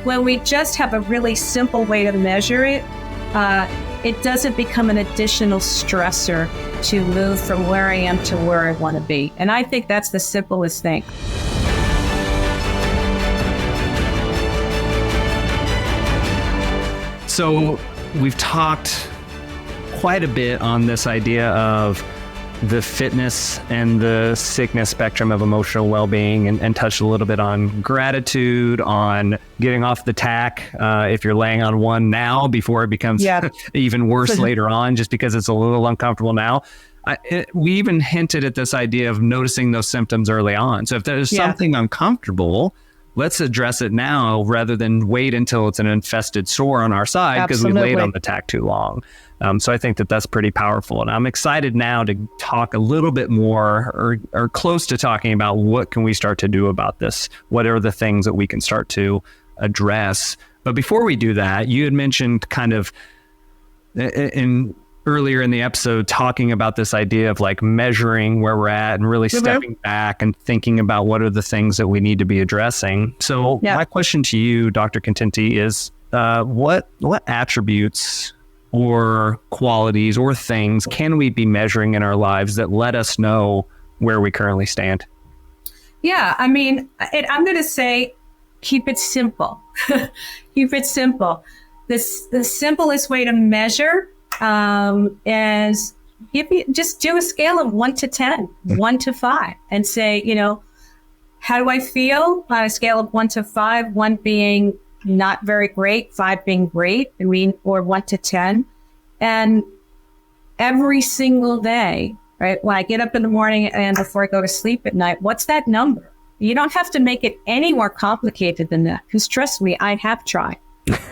when we just have a really simple way to measure it, it doesn't become an additional stressor to move from where I am to where I want to be. And I think that's the simplest thing. So we've talked quite a bit on this idea of the fitness and the sickness spectrum of emotional well-being, and touched a little bit on gratitude, on getting off the tack if you're laying on one now before it becomes even worse later on, just because it's a little uncomfortable now. We even hinted at this idea of noticing those symptoms early on. So if there's something uncomfortable, let's address it now rather than wait until it's an infested sore on our side because we laid on the tack too long. So I think that that's pretty powerful. And I'm excited now to talk a little bit more or close to talking about what can we start to do about this? What are the things that we can start to address? But before we do that, you had mentioned kind of earlier in the episode talking about this idea of like measuring where we're at and really stepping back and thinking about what are the things that we need to be addressing. So my question to you, Dr. Contente, is what attributes or qualities or things can we be measuring in our lives that let us know where we currently stand? Yeah, I mean, I'm going to say, keep it simple. Keep it simple. The simplest way to measure is just do a scale of 1 to 10, 1 to 5, and say, how do I feel on a scale of 1 to 5, 1 being not very great, 5 being great, or 1 to 10. And every single day, right, when I get up in the morning and before I go to sleep at night, what's that number? You don't have to make it any more complicated than that, because trust me, I have tried.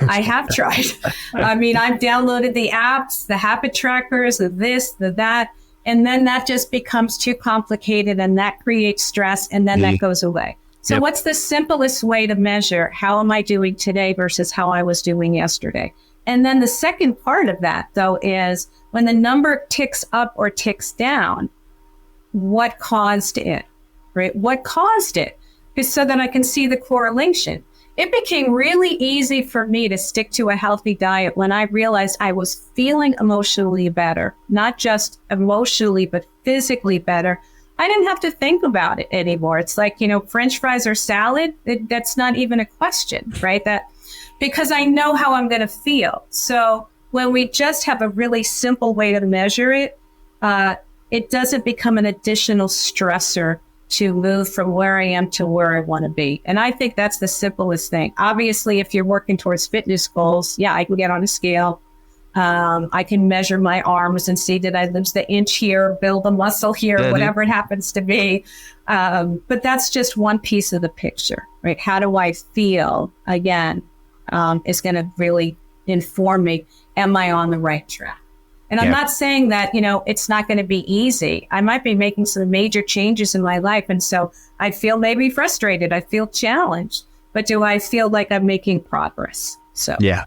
I have tried. I mean, I've downloaded the apps, the habit trackers, the this, the that, and then that just becomes too complicated and that creates stress, and then that goes away. So what's the simplest way to measure how am I doing today versus how I was doing yesterday? And then the second part of that, though, is when the number ticks up or ticks down, what caused it, right? What caused it? Because so that I can see the correlation. It became really easy for me to stick to a healthy diet when I realized I was feeling emotionally better, not just emotionally, but physically better. I didn't have to think about it anymore. It's like, French fries or salad, that's not even a question, right? Because I know how I'm going to feel. So when we just have a really simple way to measure it, it doesn't become an additional stressor to move from where I am to where I want to be. And I think that's the simplest thing. Obviously, if you're working towards fitness goals, I can get on a scale. I can measure my arms and see did I lose the inch here, build a muscle here, whatever it happens to be. But that's just one piece of the picture, right? How do I feel, again, is going to really inform me, am I on the right track? And I'm not saying that, it's not going to be easy. I might be making some major changes in my life. And so I feel maybe frustrated. I feel challenged. But do I feel like I'm making progress? So Yeah,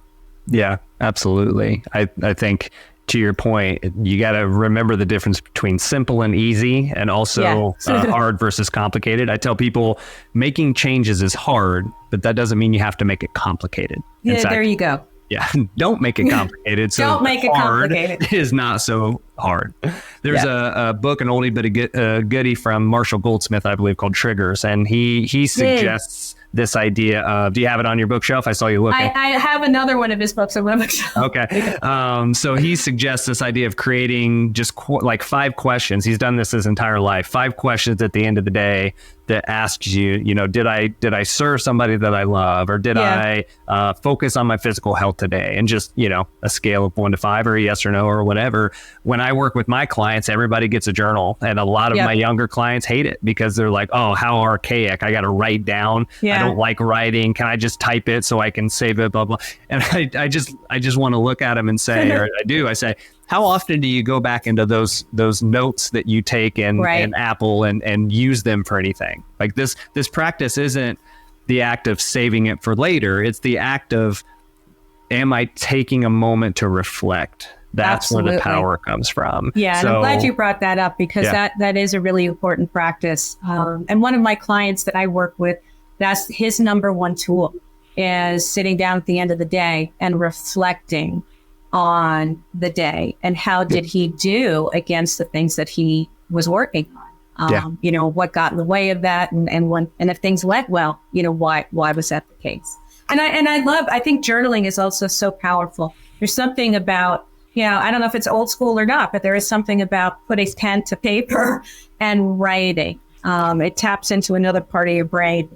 absolutely. I think to your point, you got to remember the difference between simple and easy, and also hard versus complicated. I tell people making changes is hard, but that doesn't mean you have to make it complicated. In fact, there you go. Yeah, don't make it complicated. So don't make it complicated. Hard is not so hard. There's a book, an oldie but a goodie from Marshall Goldsmith, I believe, called Triggers, and he suggests this idea of, do you have it on your bookshelf? I saw you looking. I have another one of his books on my bookshelf. Okay. So he suggests this idea of creating just like 5 questions. He's done this his entire life. 5 questions at the end of the day that asks you, did I serve somebody that I love, or did I focus on my physical health today? And just, a scale of 1 to 5 or a yes or no or whatever. When I work with my clients, everybody gets a journal, and a lot of my younger clients hate it because they're like, oh, how archaic. I got to write down. I don't like writing. Can I just type it so I can save it, blah, blah. And I just want to look at them and say, or I say, how often do you go back into those notes that you take in Apple and use them for anything? Like this practice isn't the act of saving it for later. It's the act of, am I taking a moment to reflect? That's where the power comes from. Yeah, and I'm glad you brought that up, because that is a really important practice. And one of my clients that I work with, that's his number one tool is sitting down at the end of the day and reflecting on the day and how did he do against the things that he was working on. You know, what got in the way of that, and if things went well, you know, why was that the case? And I think journaling is also so powerful. There's something about, you know, I don't know if it's old school or not, but there is something about putting pen to paper and writing. It taps into another part of your brain.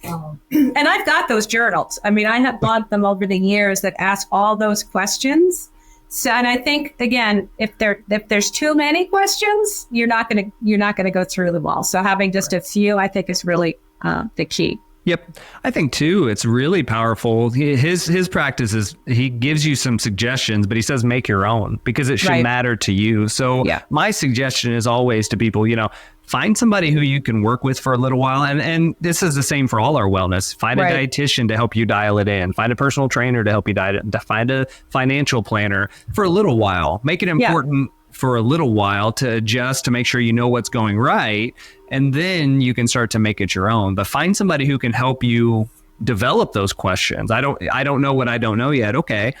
And I've got those journals. I mean, I have bought them over the years that ask all those questions. So, and I think, again, if there's too many questions, you're not gonna go through them all. So having just a few, I think, is really the key. Yep. I think too, it's really powerful. His practice is he gives you some suggestions, but he says make your own because it should matter to you. So my suggestion is always to people, you know, find somebody who you can work with for a little while. And this is the same for all our wellness. Find a dietitian to help you dial it in. Find a personal trainer to help you diet it. Find a financial planner for a little while. Make it important for a little while to adjust, to make sure you know what's going right. And then you can start to make it your own. But find somebody who can help you develop those questions. I don't know what I don't know yet. Okay.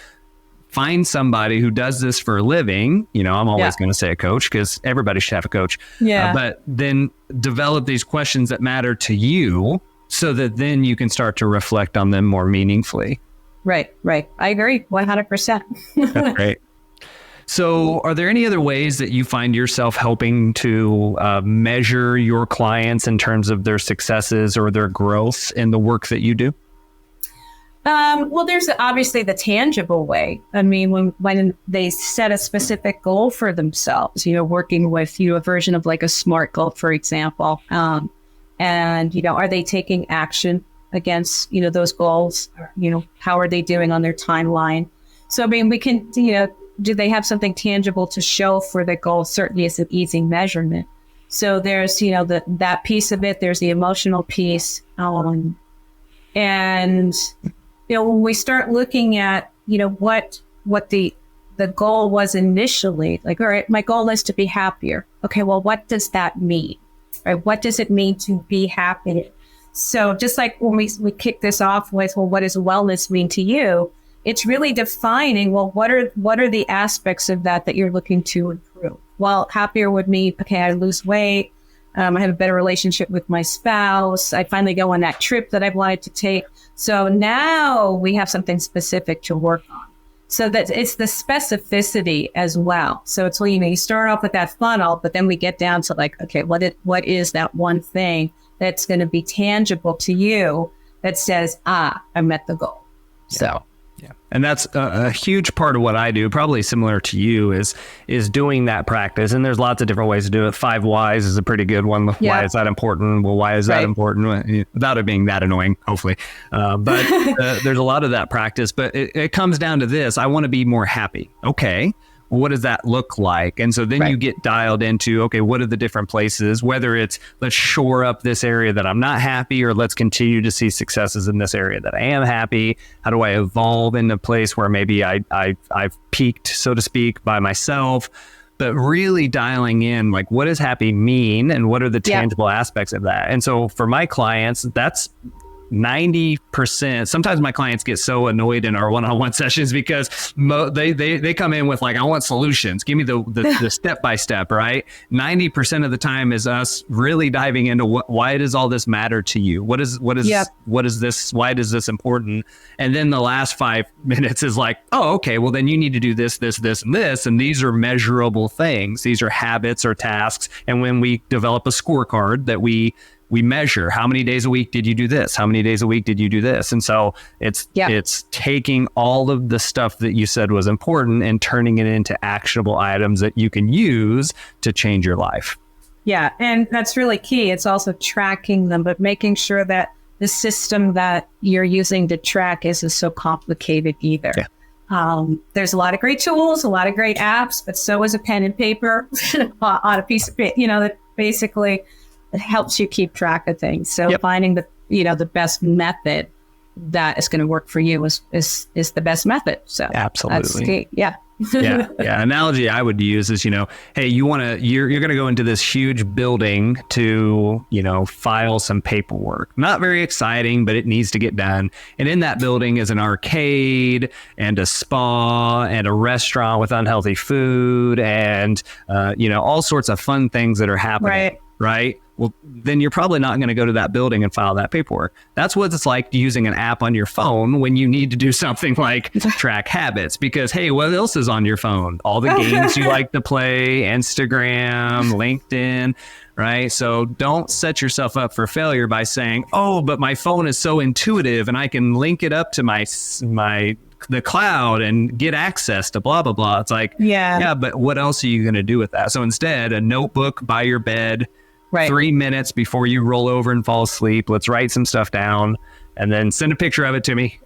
Find somebody who does this for a living. You know, I'm always going to say a coach because everybody should have a coach. But then develop these questions that matter to you so that then you can start to reflect on them more meaningfully. Right. I agree 100%. That's great. So are there any other ways that you find yourself helping to measure your clients in terms of their successes or their growth in the work that you do? Well, there's obviously the tangible way. I mean, when they set a specific goal for themselves, you know, working with, you know, a version of like a SMART goal, for example, and, you know, are they taking action against, you know, those goals? You know, how are they doing on their timeline? So, I mean, we can, you know, do they have something tangible to show for the goal? Certainly is an easy measurement. So there's, you know, that piece of it. There's the emotional piece. And, you know, when we start looking at, you know, what the goal was initially, like, all right, my goal is to be happier. Okay, well, what does that mean? Right? What does it mean to be happy? So just like when we kick this off with, well, what does wellness mean to you? It's really defining, well, what are the aspects of that you're looking to improve? Well, happier would mean, okay, I lose weight. I have a better relationship with my spouse. I finally go on that trip that I've wanted to take. So now we have something specific to work on. So that it's the specificity as well. So it's, you know, you start off with that funnel, but then we get down to like, okay, what is that one thing that's going to be tangible to you that says, I met the goal. So. Yeah. And that's a huge part of what I do, probably similar to you, is doing that practice. And there's lots of different ways to do it. 5 whys is a pretty good one. Why is that important? Well, why is that important? Without it being that annoying, hopefully. But there's a lot of that practice. But it comes down to this. I want to be more happy. Okay. What does that look like? And so then you get dialed into, okay, what are the different places, whether it's let's shore up this area that I'm not happy, or let's continue to see successes in this area that I am happy. How do I evolve in a place where maybe I've peaked, so to speak, by myself? But really dialing in, like, what does happy mean and what are the tangible aspects of that? And so for my clients, that's 90%. Sometimes my clients get so annoyed in our one-on-one sessions because they come in with like, I want solutions. Give me the step-by-step, right? 90% of the time is us really diving into why does all this matter to you? What is this? Why is this important? And then the last 5 minutes is like, oh, okay, well then you need to do this, this, this, and this. And these are measurable things. These are habits or tasks. And when we develop a scorecard that we measure, how many days a week did you do this? How many days a week did you do this? And so it's taking all of the stuff that you said was important and turning it into actionable items that you can use to change your life. Yeah. And that's really key. It's also tracking them, but making sure that the system that you're using to track isn't so complicated either. Yeah. There's a lot of great tools, a lot of great apps, but so is a pen and paper on a piece of paper, you know, that basically it helps you keep track of things. So finding the best method that is going to work for you is the best method. So absolutely. That's key. Yeah. Yeah. Analogy I would use is, hey, you're going to go into this huge building to, file some paperwork. Not very exciting, but it needs to get done. And in that building is an arcade and a spa and a restaurant with unhealthy food and, all sorts of fun things that are happening. Right. Well, then you're probably not going to go to that building and file that paperwork. That's what it's like using an app on your phone when you need to do something like track habits, because, hey, what else is on your phone? All the games you like to play, Instagram, LinkedIn, right? So don't set yourself up for failure by saying, oh, but my phone is so intuitive and I can link it up to the cloud and get access to blah, blah, blah. It's like, yeah, but what else are you going to do with that? So instead, a notebook by your bed, 3 minutes before you roll over and fall asleep. Let's write some stuff down and then send a picture of it to me.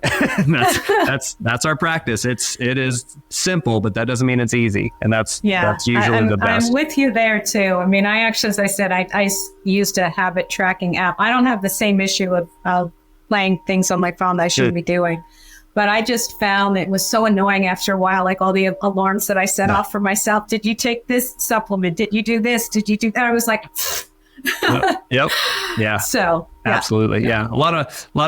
that's our practice. It is simple, but that doesn't mean it's easy. And that's usually the best. I'm with you there too. I mean, I actually, as I said, I used a habit tracking app. I don't have the same issue of playing things on my phone that I shouldn't be doing. But I just found it was so annoying after a while, like all the alarms that I set off for myself. Did you take this supplement? Did you do this? Did you do that? I was like, Yep. Yeah. So absolutely. Yeah. A lot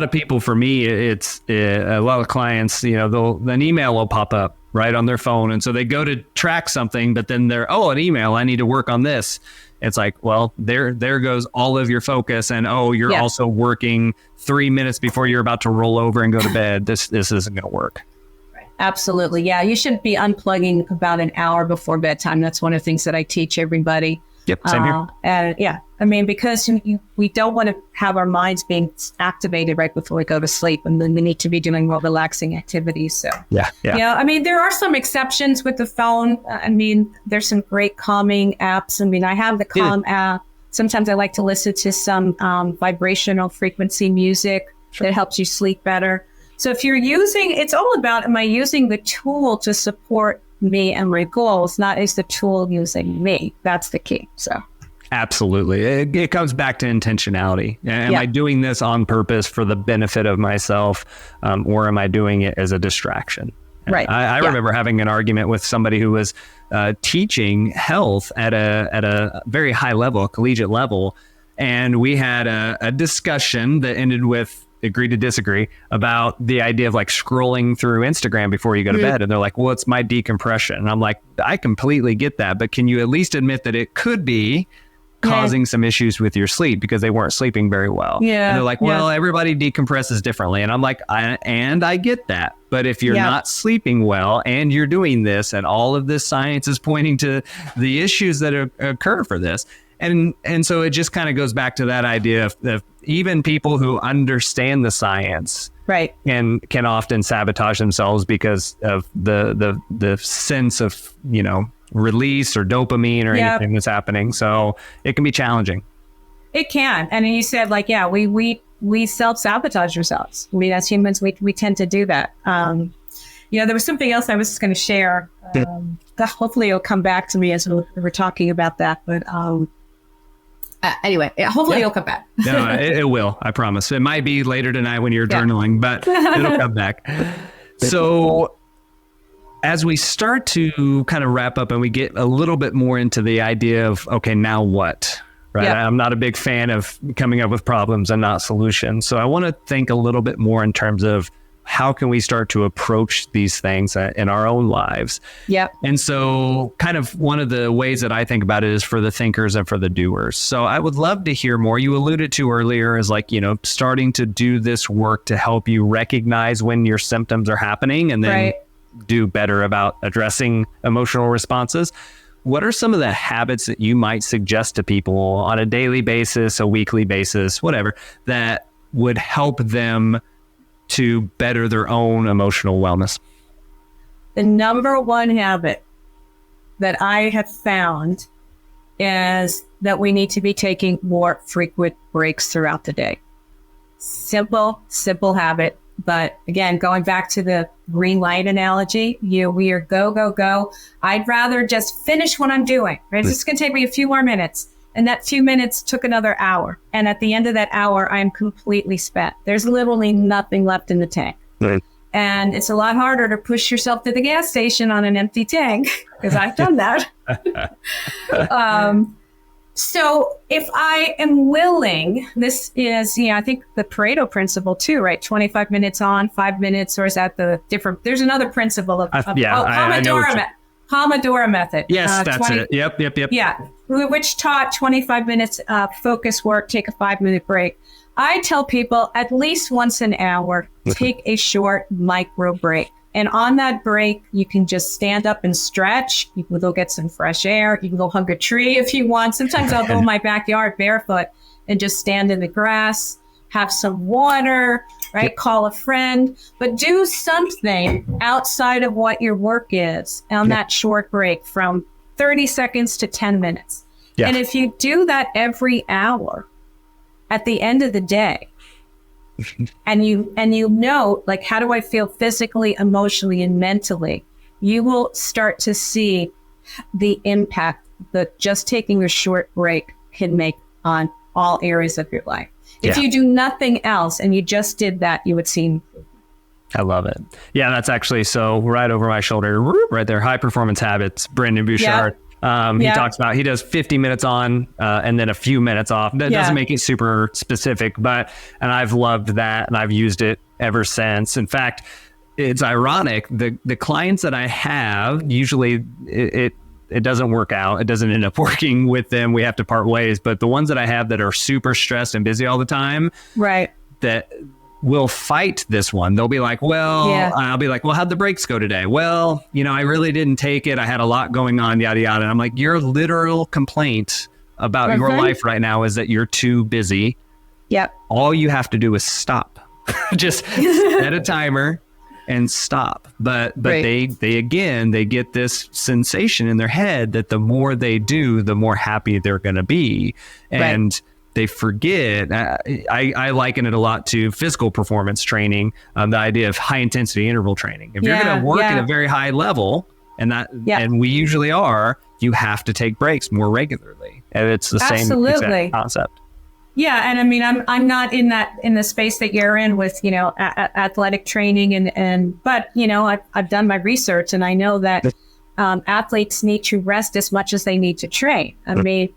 of people, for me, it's a lot of clients, an email will pop up right on their phone. And so they go to track something, but then an email, I need to work on this. It's like, well, there goes all of your focus. And, you're also working 3 minutes before you're about to roll over and go to bed. This isn't going to work. Absolutely. Yeah. You should be unplugging about an hour before bedtime. That's one of the things that I teach everybody. Yep. Same here. And because we don't want to have our minds being activated right before we go to sleep, and then we need to be doing more relaxing activities. So yeah. There are some exceptions with the phone. There's some great calming apps. I have the Calm app. Sometimes I like to listen to some vibrational frequency music that helps you sleep better. So if you're it's all about, am I using the tool to support me and my goals, not is the tool using me? That's the key. So absolutely. It comes back to intentionality. Am I doing this on purpose for the benefit of myself, or am I doing it as a distraction? Right. I remember having an argument with somebody who was teaching health at a very high level, a collegiate level. And we had a discussion that ended with agree to disagree about the idea of like scrolling through Instagram before you go to bed. And they're like, well, it's my decompression. And I'm like, I completely get that. But can you at least admit that it could be causing some issues with your sleep because they weren't sleeping very well? Yeah. And they're like, well, everybody decompresses differently. And I'm like, I get that. But if you're not sleeping well and you're doing this, and all of this science is pointing to the issues that occur for this. And so it just kind of goes back to that idea of even people who understand the science can often sabotage themselves because of the sense of, release or dopamine or anything that's happening. So it can be challenging. It can. And you said we self-sabotage ourselves. As humans, we tend to do that. There was something else I was just going to share. That hopefully it'll come back to me as we're talking about that. But anyway, hopefully it'll come back. No, it will. I promise. It might be later tonight when you're journaling, but it'll come back. So as we start to kind of wrap up and we get a little bit more into the idea of, okay, now what? Right. Yep. I'm not a big fan of coming up with problems and not solutions. So I want to think a little bit more in terms of how can we start to approach these things in our own lives? Yep. And so kind of one of the ways that I think about it is for the thinkers and for the doers. So I would love to hear more. You alluded to earlier is starting to do this work to help you recognize when your symptoms are happening and then do better about addressing emotional responses. What are some of the habits that you might suggest to people on a daily basis, a weekly basis, whatever, that would help them to better their own emotional wellness? The number one habit that I have found is that we need to be taking more frequent breaks throughout the day. Simple habit. But again, going back to the green light analogy, we are go, go, go. I'd rather just finish what I'm doing. Right? It's just going to take me a few more minutes. And that few minutes took another hour. And at the end of that hour, I'm completely spent. There's literally nothing left in the tank. Right. And it's a lot harder to push yourself to the gas station on an empty tank, because I've done that. So if I am willing, this is, I think the Pareto principle too, right? 25 minutes on, 5 minutes, or is that the different? There's another principle of Pomodoro method. Yes, that's it. Yep. Yeah, which taught 25 minutes focus work, take a 5-minute break. I tell people at least once an hour, take a short micro break. And on that break, you can just stand up and stretch. You can go get some fresh air. You can go hug a tree if you want. Sometimes I'll go in my backyard barefoot and just stand in the grass, have some water, right? Yep. Call a friend, but do something outside of what your work is on that short break from 30 seconds to 10 minutes. Yeah. And if you do that every hour, at the end of the day, and you know, like, how do I feel physically, emotionally, and mentally? You will start to see the impact that just taking a short break can make on all areas of your life. If you do nothing else and you just did that, you would see. I love it. Yeah, that's actually so right over my shoulder, right there. High Performance Habits, Brendon Burchard. He talks about, he does 50 minutes on and then a few minutes off. That doesn't make it super specific, and I've loved that and I've used it ever since. In fact, it's ironic. The clients that I have, usually it doesn't work out. It doesn't end up working with them. We have to part ways. But the ones that I have that are super stressed and busy all the time, right, that will fight this one. They'll be like, I'll be like, well, how'd the breaks go today? Well, I really didn't take it. I had a lot going on, yada, yada. And I'm like, your literal complaint about your life right now is that you're too busy. Yep. All you have to do is stop. Just set a timer and stop. But they get this sensation in their head that the more they do, the more happy they're going to be. And they forget. I liken it a lot to physical performance training, the idea of high intensity interval training. If you're going to work at a very high level, and we usually are, you have to take breaks more regularly. And it's the same exact concept. Yeah, and I mean, I'm not in the space that you're in with athletic training, but I've done my research and I know that athletes need to rest as much as they need to train. I mean.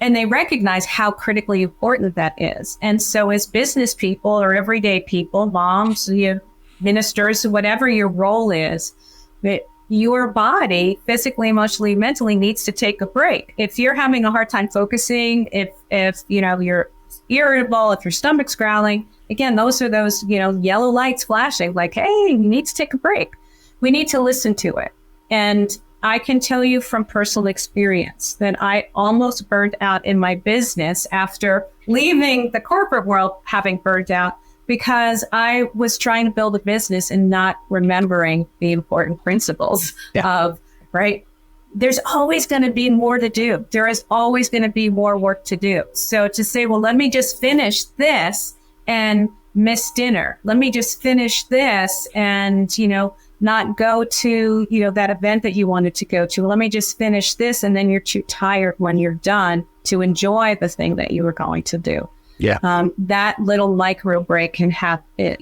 And they recognize how critically important that is. And so as business people or everyday people, moms, ministers, whatever your role is, that your body physically, emotionally, mentally needs to take a break. If you're having a hard time focusing, if you're irritable, if your stomach's growling, again, those are those, yellow lights flashing like, hey, you need to take a break. We need to listen to it. And I can tell you from personal experience that I almost burned out in my business after leaving the corporate world, having burned out, because I was trying to build a business and not remembering the important principles of, right? There's always going to be more to do. There is always going to be more work to do. So to say, well, let me just finish this and miss dinner. Let me just finish this and, not go to, that event that you wanted to go to. Let me just finish this. And then you're too tired when you're done to enjoy the thing that you were going to do. Yeah. That little micro break can have, a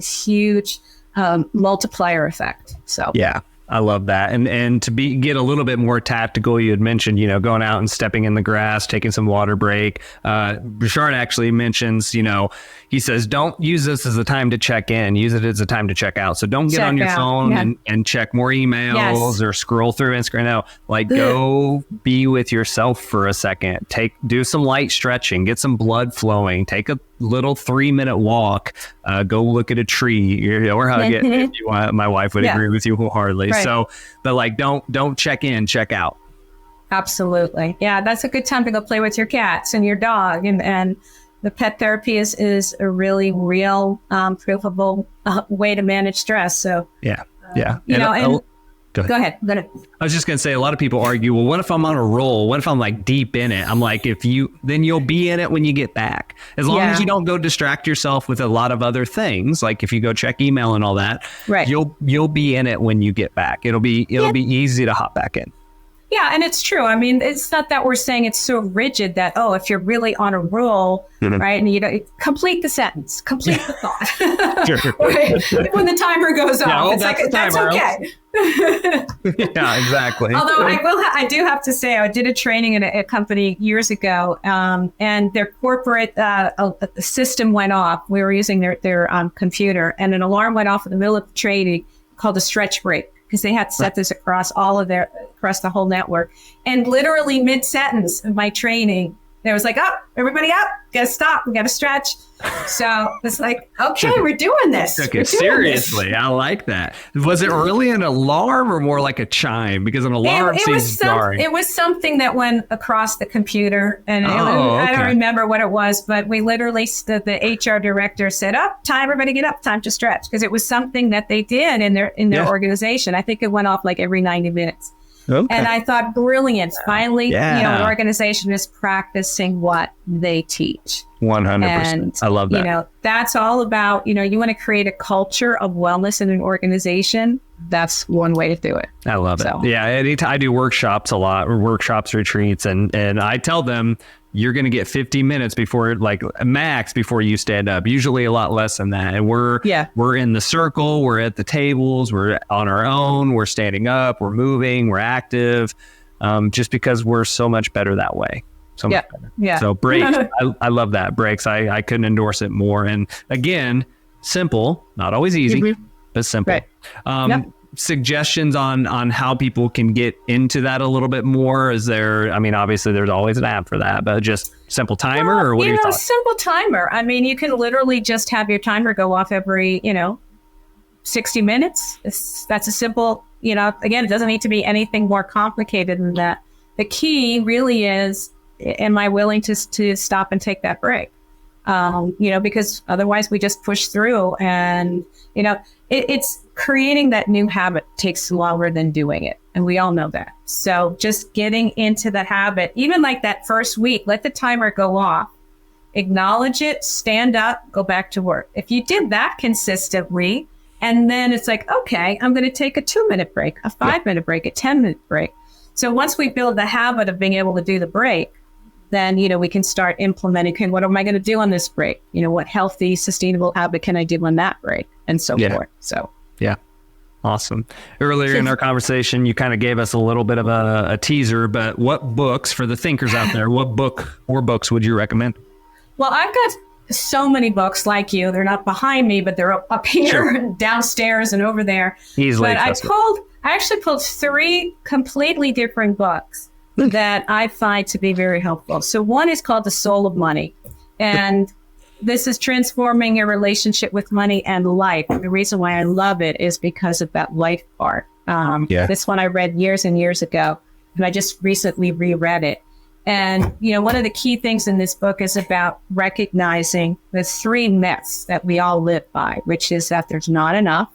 huge multiplier effect. So, yeah. I love that. And to get a little bit more tactical, you had mentioned, going out and stepping in the grass, taking some water break. Burchard actually mentions, he says, don't use this as a time to check in. Use it as a time to check out. So don't get on your phone and check more emails or scroll through Instagram. No, go be with yourself for a second. Do some light stretching, get some blood flowing, take a little 3-minute walk, go look at a tree or hug it if you want. My wife would agree with you wholeheartedly. Right. So, but don't check in, check out. Absolutely. Yeah, that's a good time to go play with your cats and your dog. And the pet therapy is a really real, provable way to manage stress. So, yeah. Go ahead. I was just going to say, a lot of people argue, well, what if I'm on a roll? What if I'm deep in it? I'm like, then you'll be in it when you get back. As long as you don't go distract yourself with a lot of other things. Like if you go check email and all that, right, you'll be in it when you get back. It'll be easy to hop back in. Yeah, and it's true. I mean, it's not that we're saying it's so rigid that, oh, if you're really on a roll, right, and you know, complete the sentence, complete the thought. Sure. Right? When the timer goes off, it's like, that's okay. Yeah, exactly. Although I do have to say, I did a training in a company years ago, and their corporate system went off. We were using their computer, and an alarm went off in the middle of the training called a stretch break, because they had set this across across the whole network. And literally mid-sentence of my training, there was like, up, everybody up, gotta stop, we gotta stretch. So it's like, okay, we're doing this. Took it seriously. I like that. Was it really an alarm or more like a chime? Because an alarm seems jarring. It was something that went across the computer, and I don't remember what it was, but we literally, the HR director said, up, time, everybody get up, time to stretch. Because it was something that they did in their organization. I think it went off like every 90 minutes. Okay. And I thought, brilliant. Finally, an organization is practicing what they teach. 100%. And, I love that. That's all about, you want to create a culture of wellness in an organization. That's one way to do it. I love it. Yeah. I do workshops a lot, or workshops, retreats, and I tell them, you're going to get 50 minutes before, like max, before you stand up, usually a lot less than that. And we're in the circle, we're at the tables, we're on our own, we're standing up, we're moving, we're active, just because we're so much better that way. So much better. Yeah. So breaks, I love that. Breaks. I couldn't endorse it more. And again, simple, not always easy, but simple. Right. Suggestions on how people can get into that a little bit more? Is there, I mean, obviously there's always an app for that, but just simple timer, or what do you think? Simple timer. I mean, you can literally just have your timer go off every, 60 minutes. That's a simple, again, it doesn't need to be anything more complicated than that. The key really is, am I willing to stop and take that break? Because otherwise we just push through, and, it's creating that new habit takes longer than doing it. And we all know that. So just getting into that habit, even like that first week, let the timer go off, acknowledge it, stand up, go back to work. If you did that consistently, and then it's like, okay, I'm going to take a 2-minute break, a 5-minute break, a 10-minute break. So once we build the habit of being able to do the break, then, we can start implementing, okay, what am I going to do on this break? What healthy, sustainable habit can I do on that break? And so forth. So, yeah. Awesome. Earlier in our conversation, you kind of gave us a little bit of a teaser, but what books, for the thinkers out there, what book or books would you recommend? Well, I've got so many books like you. They're not behind me, but they're up here, downstairs and over there. Easily But I actually pulled 3 completely different books that I find to be very helpful. So one is called The Soul of Money. And this is transforming your relationship with money and life. And the reason why I love it is because of that life part. This one I read years and years ago, and I just recently reread it. And, one of the key things in this book is about recognizing the 3 myths that we all live by, which is that there's not enough,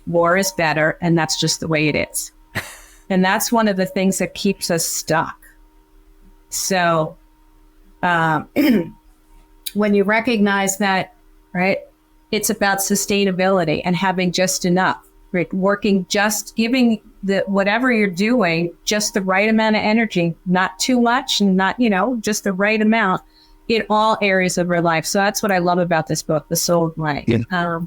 more is better, and that's just the way it is. And that's one of the things that keeps us stuck. So when you recognize that, right, it's about sustainability and having just enough, right? Giving whatever you're doing, just the right amount of energy, not too much and not, just the right amount in all areas of your life. So that's what I love about this book, The Soul of Money. Yeah.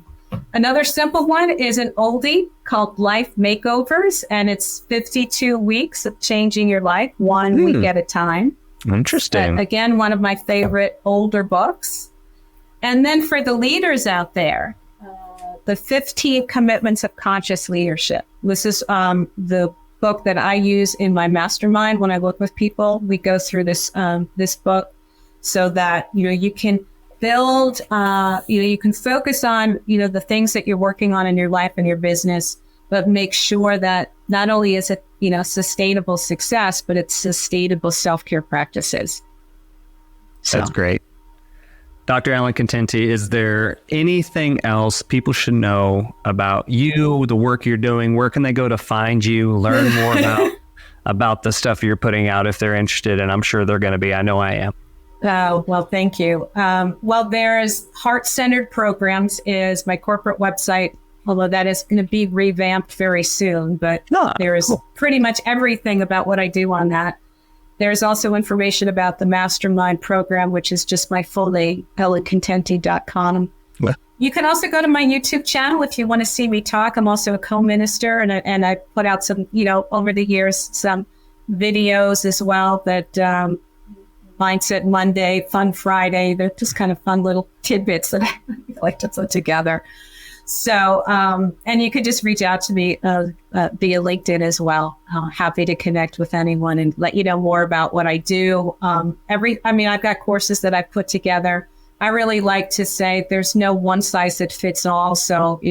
Another simple one is an oldie called Life Makeovers, and it's 52 weeks of changing your life, 1 week at a time. Interesting. But again, one of my favorite older books. And then for the leaders out there, the 15 Commitments of Conscious Leadership. This is the book that I use in my mastermind when I work with people. We go through this book so that you can build, you can focus on, the things that you're working on in your life and your business, but make sure that not only is it, sustainable success, but it's sustainable self-care practices. So. That's great. Dr. Ellen Contente, is there anything else people should know about you, the work you're doing? Where can they go to find you, learn more about the stuff you're putting out if they're interested? And I'm sure they're going to be. I know I am. Oh, well, thank you. There's Heart-Centered Programs is my corporate website. although that is going to be revamped very soon. But there is pretty much everything about what I do on that. There's also information about the Mastermind program, which is just my full name, Contente.com. You can also go to my YouTube channel if you want to see me talk. I'm also a co-minister, and I put out some, over the years, some videos as well that Mindset Monday, Fun Friday. They're just kind of fun little tidbits that I like to put together. So, and you could just reach out to me via LinkedIn as well. Happy to connect with anyone and let you know more about what I do. I've got courses that I've put together. I really like to say there's no one size that fits all. So,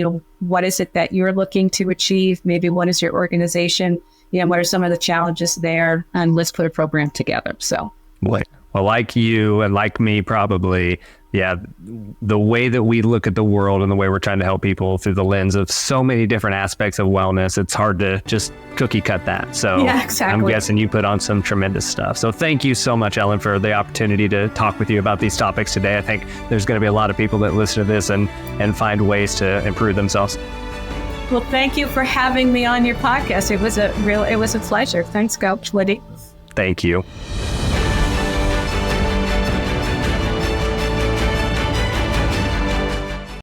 what is it that you're looking to achieve? Maybe what is your organization? What are some of the challenges there? And let's put a program together. So, well, like you and like me, probably, the way that we look at the world and the way we're trying to help people through the lens of so many different aspects of wellness, it's hard to just cookie cut that. So exactly. I'm guessing you put on some tremendous stuff. So thank you so much, Ellen, for the opportunity to talk with you about these topics today. I think there's going to be a lot of people that listen to this and find ways to improve themselves. Well, thank you for having me on your podcast. It was a pleasure. Thanks, Coach Liddy. Thank you.